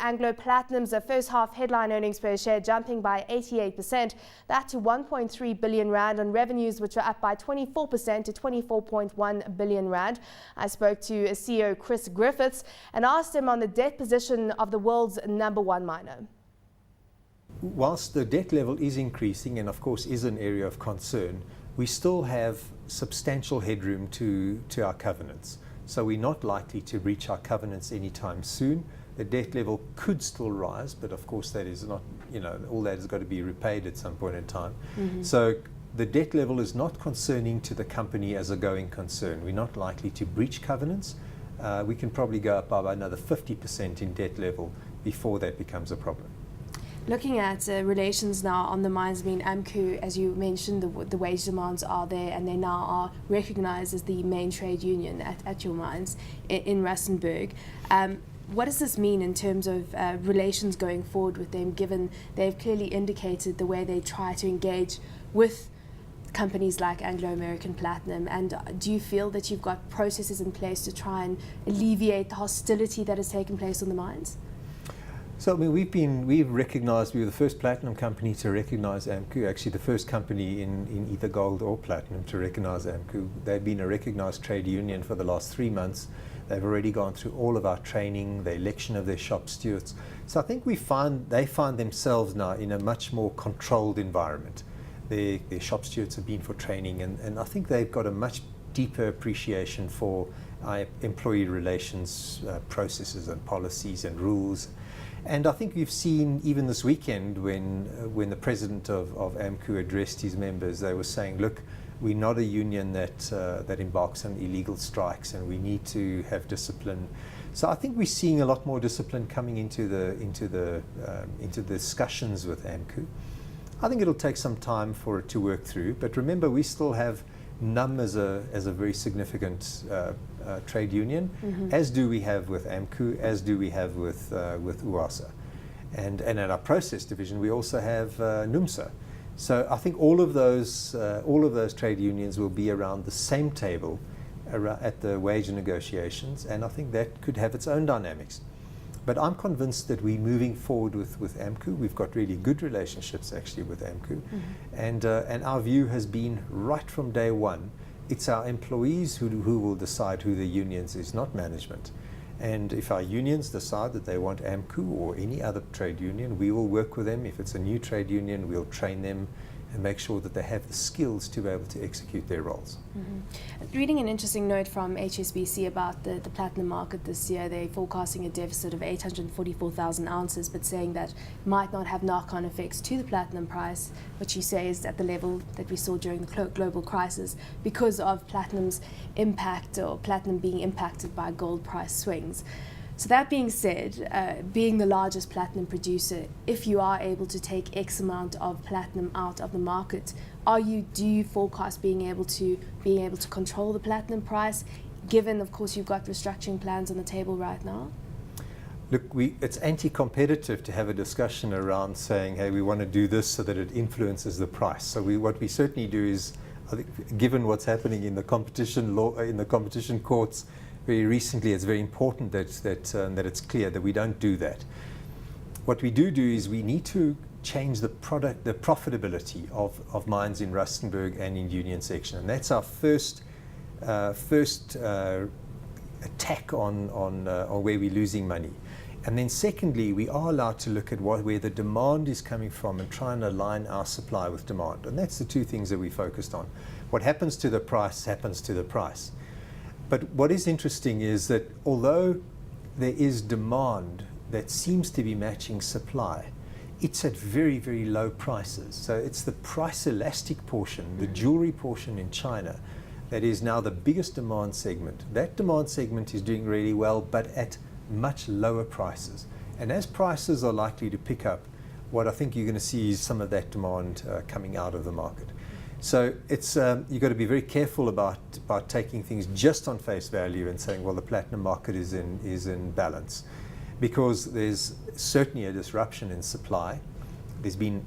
Anglo Platinum's first half headline earnings per share jumping by 88%, that to 1.3 billion rand on revenues which are up by 24% to 24.1 billion rand. I spoke to CEO Chris Griffiths and asked him on the debt position of the world's #1 miner. Whilst the debt level is increasing and of course is an area of concern, we still have substantial headroom to our covenants. So we're not likely to reach our covenants anytime soon. The debt level could still rise, but of course that is not, all that has got to be repaid at some point in time. So the debt level is not concerning to the company as a going concern. We're not likely to breach covenants. We can probably go up by another 50% in debt level before that becomes a problem. Looking at relations now on the mines, AMCU, as you mentioned, the wage demands are there and they now are recognized as the main trade union at your mines in Rustenburg. What does this mean in terms of relations going forward with them, given they've clearly indicated the way they try to engage with companies like Anglo Platinum? And do you feel that you've got processes in place to try and alleviate the hostility that has taken place on the mines? So we've recognised, we were the first platinum company to recognise AMCU, actually the first company in either gold or platinum to recognise AMCU. They've been a recognised trade union for the last 3 months. They've already gone through all of our training, the election of their shop stewards. So I think they find themselves now in a much more controlled environment. Their shop stewards have been for training and I think they've got a much deeper appreciation for our employee relations processes and policies and rules. And I think we've seen even this weekend when the president of AMCU addressed his members, they were saying, look, we're not a union that embarks on illegal strikes and we need to have discipline. So I think we're seeing a lot more discipline coming into the discussions with AMCU. I think it'll take some time for it to work through, but remember we still have NUM as a very significant trade union, as do we have with AMCU, as do we have with UASA. And in our process division we also have NUMSA. So I think all of those trade unions will be around the same table at the wage negotiations, and I think that could have its own dynamics. But I'm convinced that we're moving forward with AMCU. We've got really good relationships actually with AMCU, and our view has been right from day one, it's our employees who will decide who the unions is, not management. And if our unions decide that they want AMCU or any other trade union, we will work with them. If it's a new trade union, we'll train them and make sure that they have the skills to be able to execute their roles. Reading an interesting note from HSBC about the platinum market this year, they're forecasting a deficit of 844,000 ounces, but saying that might not have knock-on effects to the platinum price, which you say is at the level that we saw during the global crisis because of platinum's impact, or platinum being impacted by gold price swings. So that being said, being the largest platinum producer, if you are able to take X amount of platinum out of the market, do you forecast being able to control the platinum price, given of course you've got restructuring plans on the table right now? Look, it's anti-competitive to have a discussion around saying, hey, we want to do this so that it influences the price. So what we certainly do is, I think, given what's happening in the competition law, in the competition courts, very recently, it's very important that it's clear that we don't do that. What we do is we need to change the profitability of mines in Rustenburg and in Union Section, and that's our first attack on where we're losing money. And then secondly, we are allowed to look at where the demand is coming from and try and align our supply with demand, and that's the two things that we focused on. What happens to the price happens to the price. But what is interesting is that although there is demand that seems to be matching supply, it's at very, very low prices. So it's the price elastic portion, the jewelry portion in China, that is now the biggest demand segment. That demand segment is doing really well, but at much lower prices. And as prices are likely to pick up, what I think you're going to see is some of that demand coming out of the market. So it's you've got to be very careful about taking things just on face value and saying, well, the platinum market is in balance, because there's certainly a disruption in supply. There's been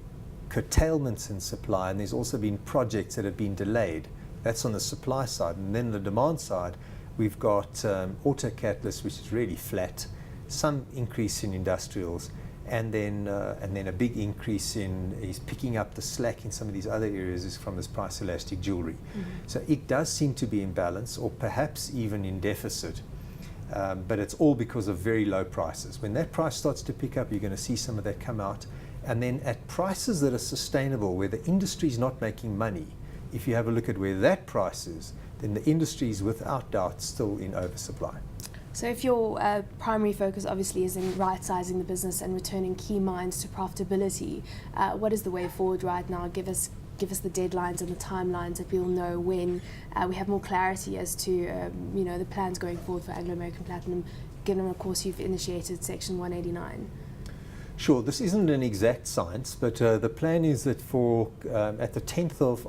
curtailments in supply, and there's also been projects that have been delayed. That's on the supply side, and then the demand side, we've got auto catalysts, which is really flat. some increase in industrials, and then a big increase in, he's picking up the slack in some of these other areas is from his price elastic jewelry. So it does seem to be in balance, or perhaps even in deficit, but it's all because of very low prices. When that price starts to pick up, you're going to see some of that come out, and then at prices that are sustainable, where the industry is not making money. If you have a look at where that price is, then the industry is without doubt still in oversupply. So if your primary focus obviously is in right-sizing the business and returning key mines to profitability, what is the way forward right now? Give us the deadlines and the timelines that we'll know when we have more clarity as to the plans going forward for Anglo Platinum, given of course you've initiated Section 189. Sure, this isn't an exact science, but the plan is that for at the 10th of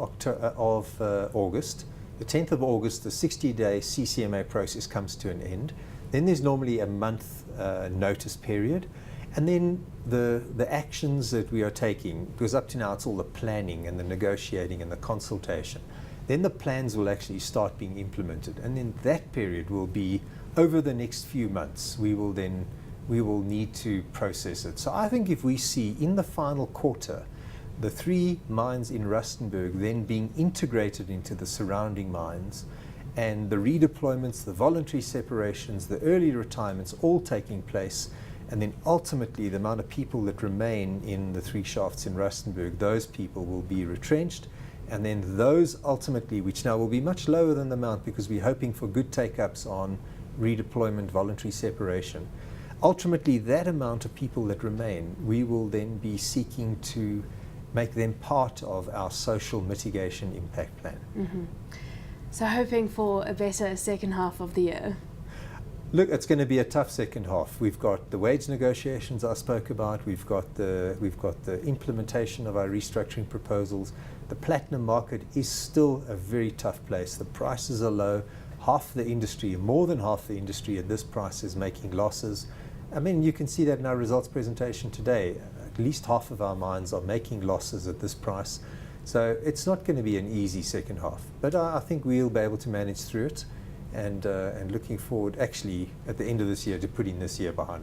August, the 10th of August, the 60-day CCMA process comes to an end. Then there's normally a month notice period, and then the actions that we are taking, because up to now it's all the planning and the negotiating and the consultation, then the plans will actually start being implemented, and then that period will be over the next few months. We will need to process it. So I think if we see in the final quarter the 3 mines in Rustenburg then being integrated into the surrounding mines, and the redeployments, the voluntary separations, the early retirements all taking place, and then ultimately the amount of people that remain in the 3 shafts in Rustenburg, those people will be retrenched, and then those ultimately, which now will be much lower than the amount because we're hoping for good take-ups on redeployment, voluntary separation, ultimately that amount of people that remain, we will then be seeking to make them part of our social mitigation impact plan. So hoping for a better second half of the year. Look, it's going to be a tough second half. We've got the wage negotiations I spoke about. We've got the implementation of our restructuring proposals. The platinum market is still a very tough place. The prices are low. Half the industry, more than half the industry at this price is making losses. I mean, you can see that in our results presentation today. At least half of our mines are making losses at this price. So it's not going to be an easy second half, but I think we'll be able to manage through it, and looking forward actually at the end of this year to putting this year behind us.